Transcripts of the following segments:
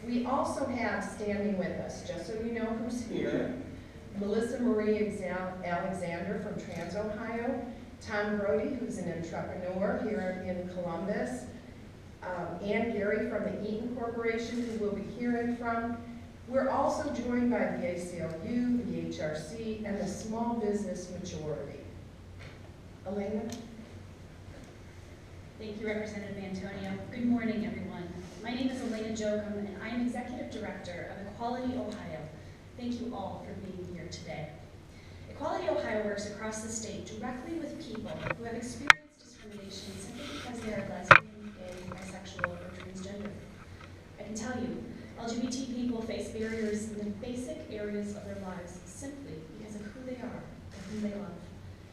We also have standing with us, just so you know who's here, Melissa Marie Alexander from Trans Ohio, Tom Brody, who's an entrepreneur here in Columbus, Ann Gary from the Eaton Corporation, who we'll be hearing from. We're also joined by the ACLU, the HRC, and the Small Business Majority. Elena? Thank you, Representative Antonio. Good morning, everyone. My name is Elena Jochum, and I am Executive Director of Equality Ohio. Thank you all for being here today. Equality Ohio works across the state directly with people who have experienced discrimination simply because they are lesbian, gay, bisexual, or transgender. I can tell you, LGBT people face barriers in the basic areas of their lives simply because of who they are and who they love.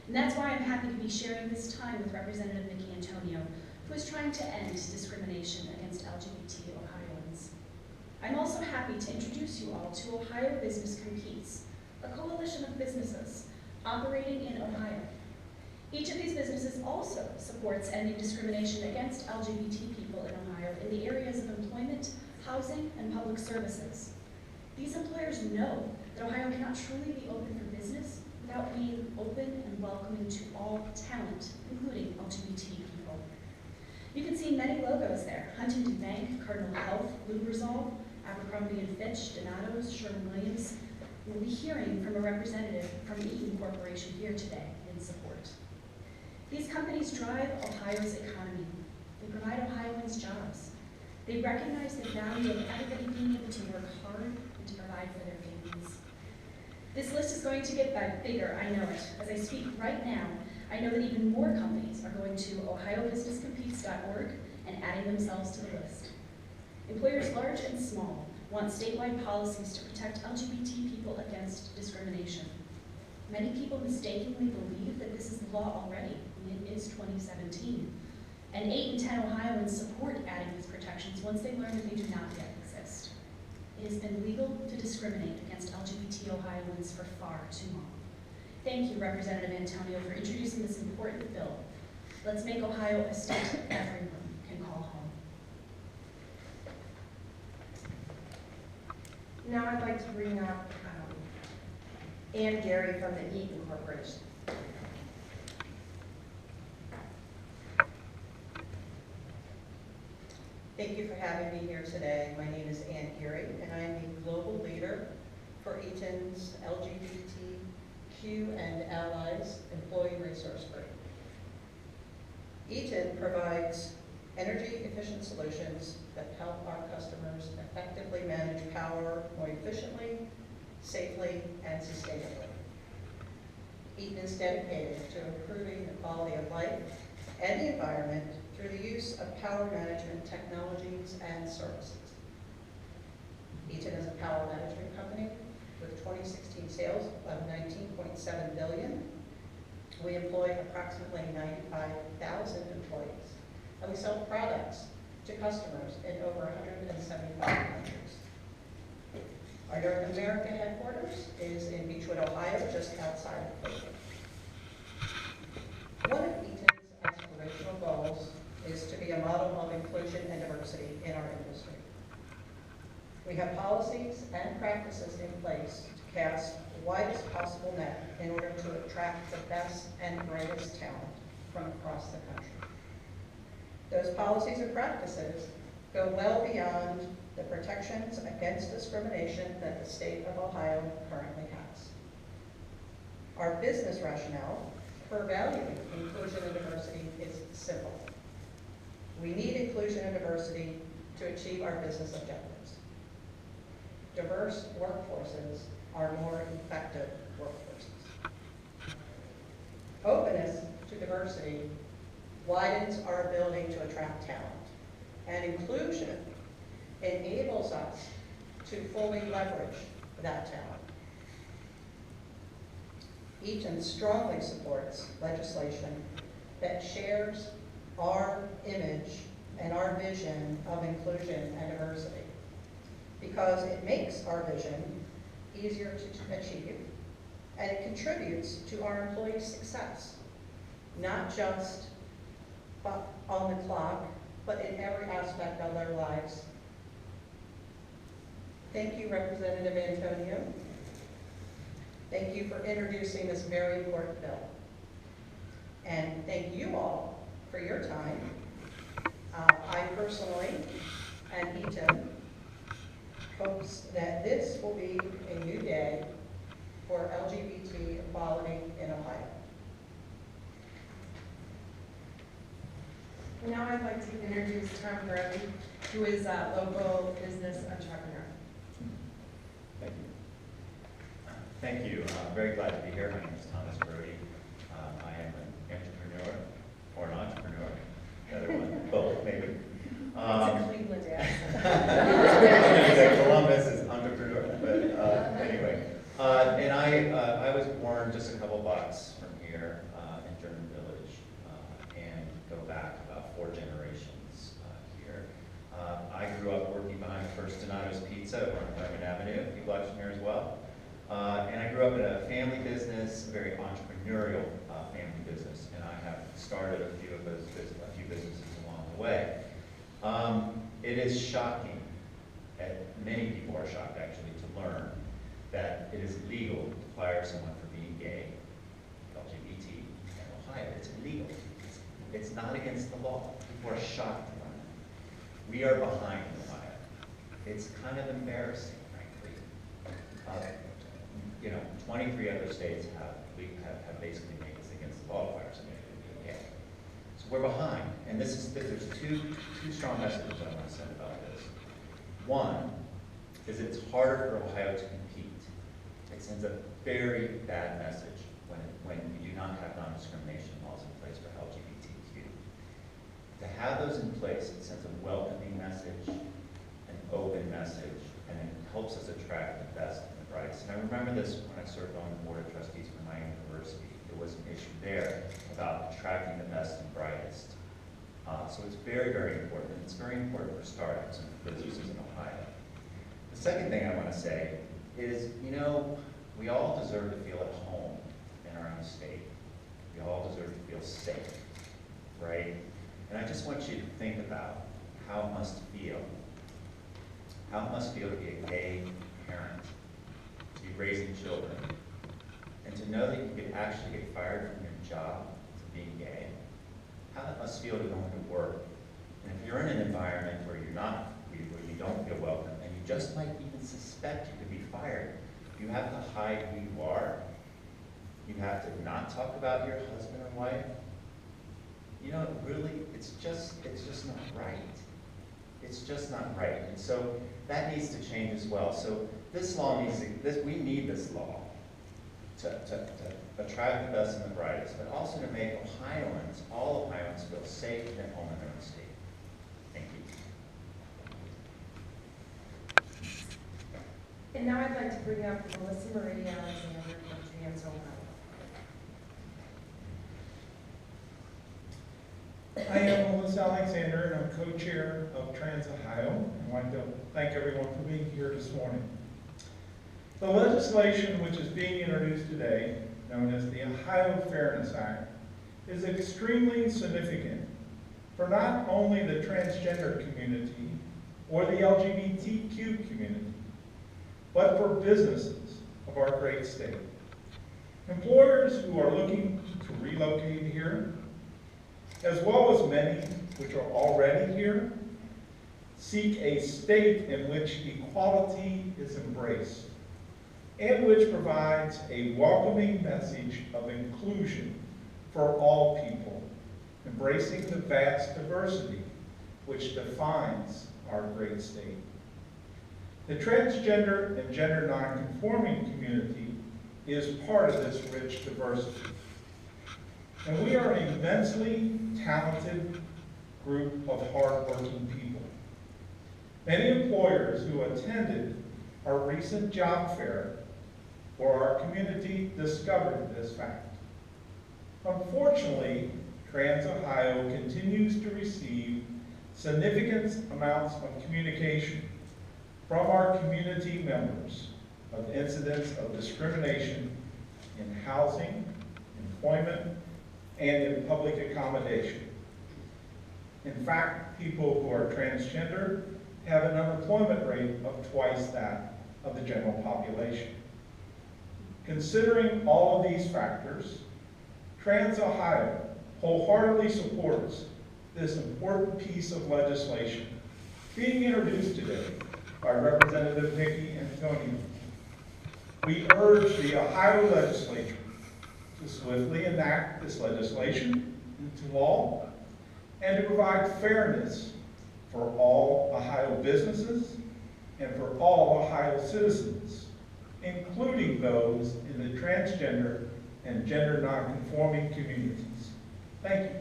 And that's why I'm happy to be sharing this time with Representative Nikki Antonio, who is trying to end discrimination against LGBT Ohioans. I'm also happy to introduce you all to Ohio Business Competes, a coalition of businesses operating in Ohio. Each of these businesses also supports ending discrimination against LGBT people in Ohio in the areas of employment, housing, and public services. These employers know that Ohio cannot truly be open for business without being open and welcoming to all talent, including LGBT people. You can see many logos there: Huntington Bank, Cardinal Health, Lubrizol, Abercrombie & Fitch, Donato's, Sherwin-Williams. We'll be hearing from a representative from Eaton Corporation here today in support. These companies drive Ohio's economy. They provide Ohioans jobs. They recognize the value of everybody being able to work hard and to provide for their families. This list is going to get bigger, I know it. As I speak right now, I know that even more companies are going to ohiobusinesscompetes.org and adding themselves to the list. Employers large and small want statewide policies to protect LGBT people against discrimination. Many people mistakenly believe that this is the law already, and it is 2017. And 8 in 10 Ohioans support adding these protections once they learn that they do not yet exist. It has been legal to discriminate against LGBT Ohioans for far too long. Thank you, Representative Antonio, for introducing this important bill. Let's make Ohio a state everyone can call home. Now I'd like to bring up Ann Gary from the Eaton Corporation. Thank you for having me here today. My name is Ann Gary, and I am the global leader for Eaton's LGBTQ and Allies Employee Resource Group. Eaton provides energy-efficient solutions that help our customers effectively manage power more efficiently, safely, and sustainably. Eaton is dedicated to improving the quality of life and the environment through the use of power management technologies and services. Eaton is a power management company with 2016 sales of $19.7 billion. We employ approximately 95,000 employees, and we sell products to customers in over 175 countries. Our North America headquarters is in Beechwood, Ohio, just outside of Cleveland. One of Eaton's aspirational goals is to be a model of inclusion and diversity in our industry. We have policies and practices in place to cast the widest possible net in order to attract the best and brightest talent from across the country. Those policies and practices go well beyond the protections against discrimination that the state of Ohio currently has. Our business rationale for valuing inclusion and diversity is simple. We need inclusion and diversity to achieve our business objectives. Diverse workforces are more effective workforces. Openness to diversity widens our ability to attract talent, and inclusion enables us to fully leverage that talent. Eaton strongly supports legislation that shares our image and our vision of inclusion and diversity, because it makes our vision easier to achieve, and it contributes to our employees' success, not just on the clock, but in every aspect of their lives. Thank you, Representative Antonio. Thank you for introducing this very important bill. And thank you all for your time. I personally, and Ethan, hopes that this will be a new day for LGBT equality in Ohio. Now I'd like to introduce Tom Brody, who is a local business entrepreneur. Thank you. Thank you. I'm very glad to be here. My name is Thomas Brody. I am an entrepreneur, or an entrepreneur. The other one, both maybe. It's a Cleveland accent. Columbus is entrepreneur, but anyway. And I was born just a couple blocks from here in German Village, and go back about 4 generations here. I grew up working behind First Donato's Pizza on Clement Avenue, a few blocks from here as well. And I grew up in a family business, a very entrepreneurial family business, and I have started a few businesses along the way. It is shocking, and many people are shocked actually, to learn that it is legal to fire someone for being gay, LGBT, in Ohio. It's illegal. It's not against the law. People are shocked to learn that. We are behind in Ohio. It's kind of embarrassing, frankly. 23 other states have basically made this against the law to fire somebody for being gay. So we're behind, and there's two strong messages I want to send about this. One is it's harder for Ohio to compete. It sends a very bad message when you do not have non-discrimination laws in place for LGBTQ. To have those in place, it sends a welcoming message, an open message, and it helps us attract the best and the brightest. And I remember this when I served on the board of trustees for my university. There was an issue there about attracting the best and brightest. So it's very, very important. It's very important for startups and for businesses in Ohio. The second thing I want to say is, we all deserve to feel at home in our own state. We all deserve to feel safe, right? And I just want you to think about how it must feel. How it must feel to be a gay parent, to be raising children, and to know that you could actually get fired from your job for being gay. How it must feel to go into work. And if you're in an environment where you don't feel welcome, and you just might even suspect you could be fired, you have to hide who you are. You have to not talk about your husband or wife. Really, it's just not right. It's just not right. And so that needs to change as well. So this law we need this law to attract the best and the brightest, but also to make all Ohioans feel safe and at home in their own state. Thank you. And now I'd like to bring up Melissa Marie Alexander from Trans Ohio. I am Melissa Alexander, and I'm co-chair of Trans Ohio. I'd like to thank everyone for being here this morning. The legislation which is being introduced today, known as the Ohio Fairness Act, is extremely significant for not only the transgender community or the LGBTQ community, but for businesses of our great state. Employers who are looking to relocate here, as well as many which are already here, seek a state in which equality is embraced and which provides a welcoming message of inclusion for all people, embracing the vast diversity which defines our great state. The transgender and gender nonconforming community is part of this rich diversity. And we are an immensely talented group of hardworking people. Many employers who attended our recent job fair for our community discovered this fact. Unfortunately, Trans Ohio continues to receive significant amounts of communication from our community members of incidents of discrimination in housing, employment, and in public accommodation. In fact, people who are transgender have an unemployment rate of twice that of the general population. Considering all of these factors, Trans-Ohio wholeheartedly supports this important piece of legislation being introduced today by Representative Nikki Antonio. We urge the Ohio legislature to swiftly enact this legislation into law and to provide fairness for all Ohio businesses and for all Ohio citizens, including those in the transgender and gender nonconforming communities. Thank you.